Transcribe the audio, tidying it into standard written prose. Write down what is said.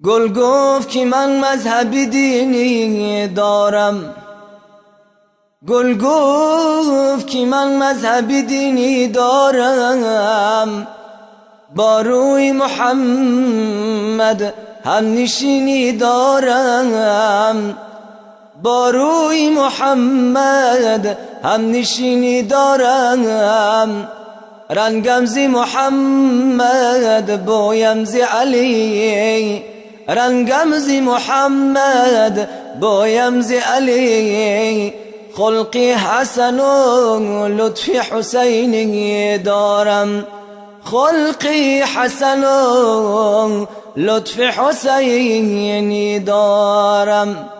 گل گفت که من مذهبی دینی دارم، گل گفت که من مذهبی دینی دارم، با روی محمد هم نشینی دارم، با روی محمد هم نشینی دارم، رنگم زی محمد بویم زی علی، رنگم زی محمد بویم زی علی، خلقی حسن و لطفی حسینی دارم، خلقی حسن و لطفی حسینی دارم.